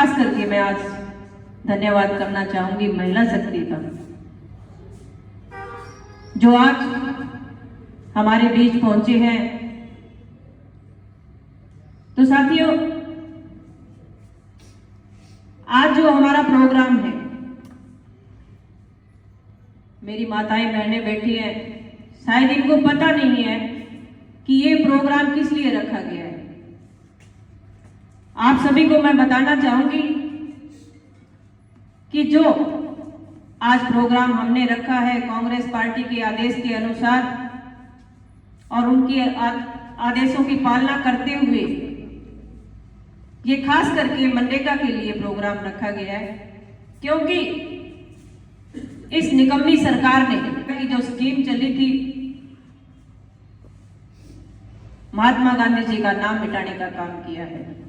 खास करके मैं आज धन्यवाद करना चाहूंगी महिला शक्ति का, जो आज हमारे बीच पहुंचे हैं। तो साथियों, आज जो हमारा प्रोग्राम है, मेरी माताएं बहनें बैठी हैं, शायद इनको पता नहीं है कि ये प्रोग्राम किस लिए रखा गया है। आप सभी को मैं बताना चाहूंगी कि जो आज प्रोग्राम हमने रखा है कांग्रेस पार्टी के आदेश के अनुसार और उनके आदेशों की पालना करते हुए, ये खास करके मनरेगा के लिए प्रोग्राम रखा गया है, क्योंकि इस निकम्मी सरकार ने की जो स्कीम चली थी, महात्मा गांधी जी का नाम मिटाने का काम किया है।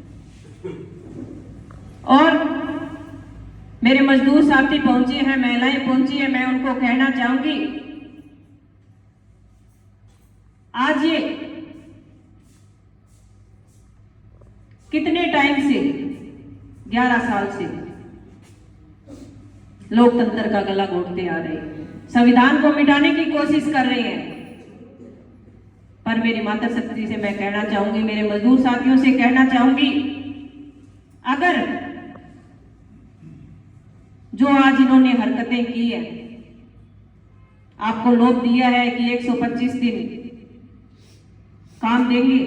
और मेरे मजदूर साथी पहुंचे हैं, महिलाएं पहुंची हैं, मैं उनको कहना चाहूंगी, आज ये कितने टाइम से, 11 साल से लोकतंत्र का गला घोटते आ रहे हैं, संविधान को मिटाने की कोशिश कर रहे हैं। पर मेरी माता शक्ति से मैं कहना चाहूंगी, मेरे मजदूर साथियों से कहना चाहूंगी, अगर जो आज इन्होंने हरकतें की है, आपको लोभ दिया है कि 125 दिन काम देंगे,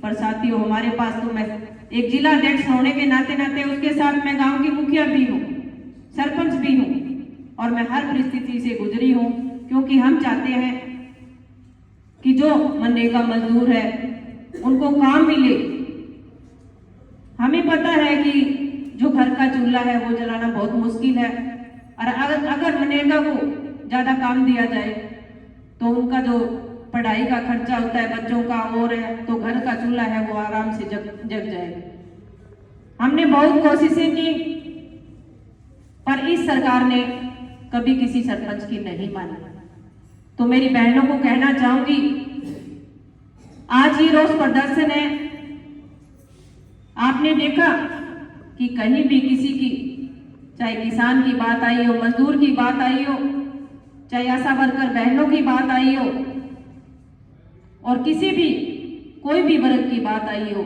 पर साथियों हमारे पास तो, मैं एक जिला अध्यक्ष होने के नाते नाते उसके साथ मैं गांव की मुखिया भी हूं, सरपंच भी हूं, और मैं हर परिस्थिति से गुजरी हूं, क्योंकि हम चाहते हैं कि जो मनरेगा मजदूर है उनको काम मिले। हमें पता है कि जो घर का चूल्हा है वो जलाना बहुत मुश्किल है, और अगर मनरेगा को ज्यादा काम दिया जाए तो उनका जो पढ़ाई का खर्चा होता है बच्चों का और है, तो घर का चूल्हा है वो आराम से जग जाएगा। हमने बहुत कोशिशें की, पर इस सरकार ने कभी किसी सरपंच की नहीं मानी। तो मेरी बहनों को कहना चाहूंगी, आज ये रोष प्रदर्शन है। आपने देखा कि कहीं भी किसी की, चाहे किसान की बात आई हो, मजदूर की बात आई हो, चाहे आशा वर्कर बहनों की बात आई हो, और किसी भी कोई भी वर्ग की बात आई हो,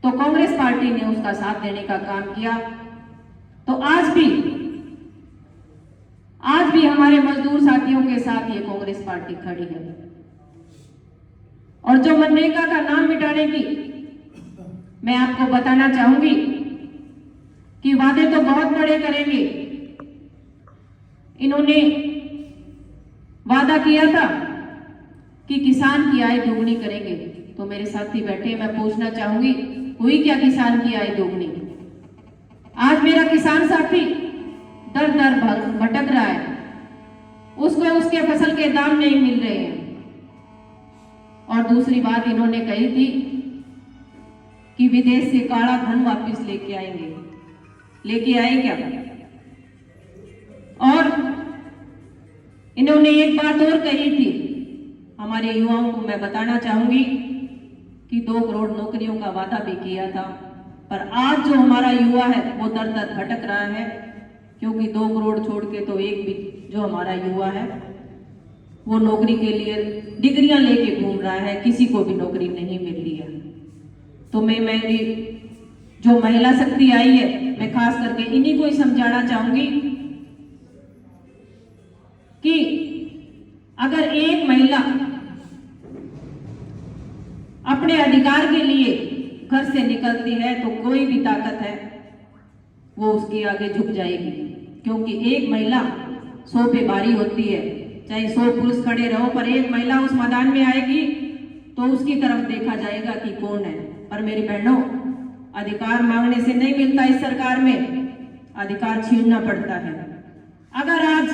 तो कांग्रेस पार्टी ने उसका साथ देने का काम किया। तो आज भी हमारे मजदूर साथियों के साथ ये कांग्रेस पार्टी खड़ी है। और जो मनरेगा का नाम मिटाने की, मैं आपको बताना चाहूंगी कि वादे तो बहुत बड़े करेंगे। इन्होंने वादा किया था कि किसान की आय दोगुनी करेंगे। तो मेरे साथी बैठे, मैं पूछना चाहूंगी, हुई क्या किसान की आय दोगुनी? आज मेरा किसान साथी दर दर भटक रहा है, उसको उसके फसल के दाम नहीं मिल रहे हैं। और दूसरी बात इन्होंने कही थी कि विदेश से काला धन वापस लेके आएंगे, लेके आए क्या? और इन्होंने एक बात और कही थी, हमारे युवाओं को मैं बताना चाहूंगी कि 2 करोड़ नौकरियों का वादा भी किया था। पर आज जो हमारा युवा है वो दर दर भटक रहा है, क्योंकि 2 करोड़ छोड़ के तो एक भी जो हमारा युवा है वो नौकरी के लिए डिग्रियां लेके घूम रहा है, किसी को भी नौकरी नहीं मिल रही है। तो मेरी जो महिला शक्ति आई है, मैं खास करके इन्हीं को ही समझाना चाहूंगी कि अगर एक महिला अपने अधिकार के लिए घर से निकलती है तो कोई भी ताकत है वो उसके आगे झुक जाएगी, क्योंकि एक महिला 100 पे भारी होती है। चाहे 100 पुरुष खड़े रहो, पर एक महिला उस मैदान में आएगी तो उसकी तरफ देखा जाएगा कि कौन है। पर मेरी बहनों, अधिकार मांगने से नहीं मिलता, इस सरकार में अधिकार छीनना पड़ता है। अगर आज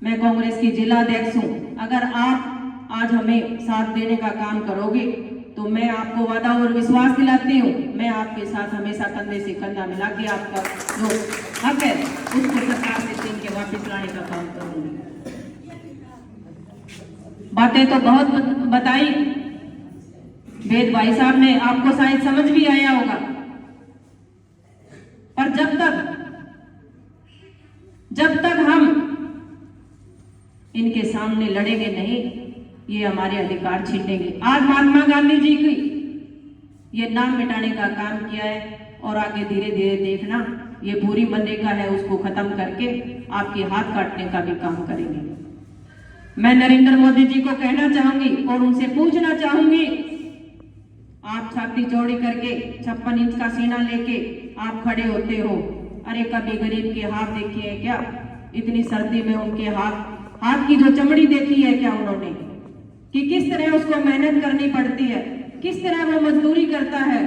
मैं कांग्रेस की जिला अध्यक्ष हूं, अगर आप आज हमें साथ देने का काम करोगे तो मैं आपको वादा और विश्वास दिलाती हूँ, मैं आपके साथ हमेशा कंधे से कंधा मिला के आपका जो हक है उसको सरकार से छीन के वापस लाने का काम करूंगी। बातें तो बहुत बताई, वेद भाई साहब ने, आपको शायद समझ भी आया होगा पर जब तक हम इनके सामने लड़ेंगे नहीं, ये हमारे अधिकार छीनेंगे। आज महात्मा गांधी जी की ये नाम मिटाने का काम किया है और आगे धीरे धीरे देखना ये पूरी मनरेगा है उसको खत्म करके आपके हाथ काटने का भी काम करेंगे। मैं नरेंद्र मोदी जी को कहना चाहूंगी और उनसे पूछना चाहूंगी, आप छाती चौड़ी करके 56 इंच का सीना लेके आप खड़े होते हो, अरे कभी गरीब के हाथ देखिए है क्या? इतनी सर्दी में उनके हाथ की जो चमड़ी देखी है क्या उन्होंने, कि किस तरह उसको मेहनत करनी पड़ती है, किस तरह वो मजदूरी करता है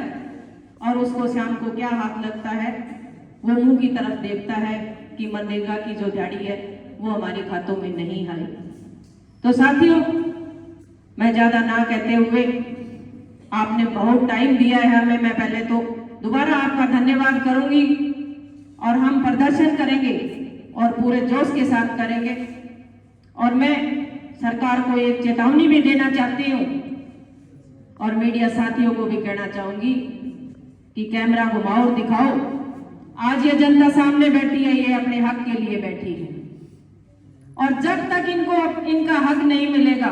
और उसको शाम को क्या हाथ लगता है? वो मुंह की तरफ देखता है कि मनरेगा की जो दिहाड़ी है वो हमारे खातों में नहीं आई। तो साथियों, मैं ज्यादा ना कहते हुए, आपने बहुत टाइम दिया है हमें, मैं पहले तो दोबारा आपका धन्यवाद करूंगी और हम प्रदर्शन करेंगे और पूरे जोश के साथ करेंगे। और मैं सरकार को एक चेतावनी भी देना चाहती हूँ और मीडिया साथियों को भी कहना चाहूंगी कि कैमरा घुमाओ और दिखाओ, आज ये जनता सामने बैठी है, ये अपने हक के लिए बैठी है और जब तक इनको इनका हक नहीं मिलेगा,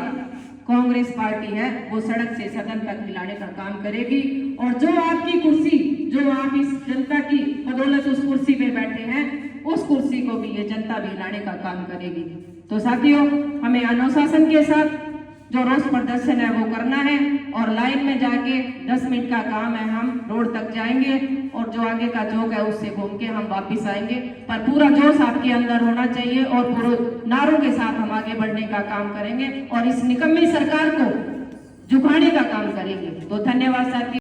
कांग्रेस पार्टी है वो सड़क से सदन तक मिलाने का काम करेगी। और जो आपकी कुर्सी, जो आप इस जनता की बदौलत उस कुर्सी पे बैठे हैं, उस कुर्सी को भी ये जनता भी हिलाने का काम करेगी। तो साथियों, हमें अनुशासन के साथ जो रोज प्रदर्शन है वो करना है और लाइन में जाके 10 मिनट का काम है, हम रोड तक जाएंगे और जो आगे का चौक है उससे घूम के हम वापिस आएंगे। पर पूरा जोश आपके अंदर होना चाहिए और पूरे नारों के साथ हम आगे बढ़ने का काम करेंगे और इस निकम्मी सरकार को झुकाने का काम करेंगे। तो धन्यवाद साथी।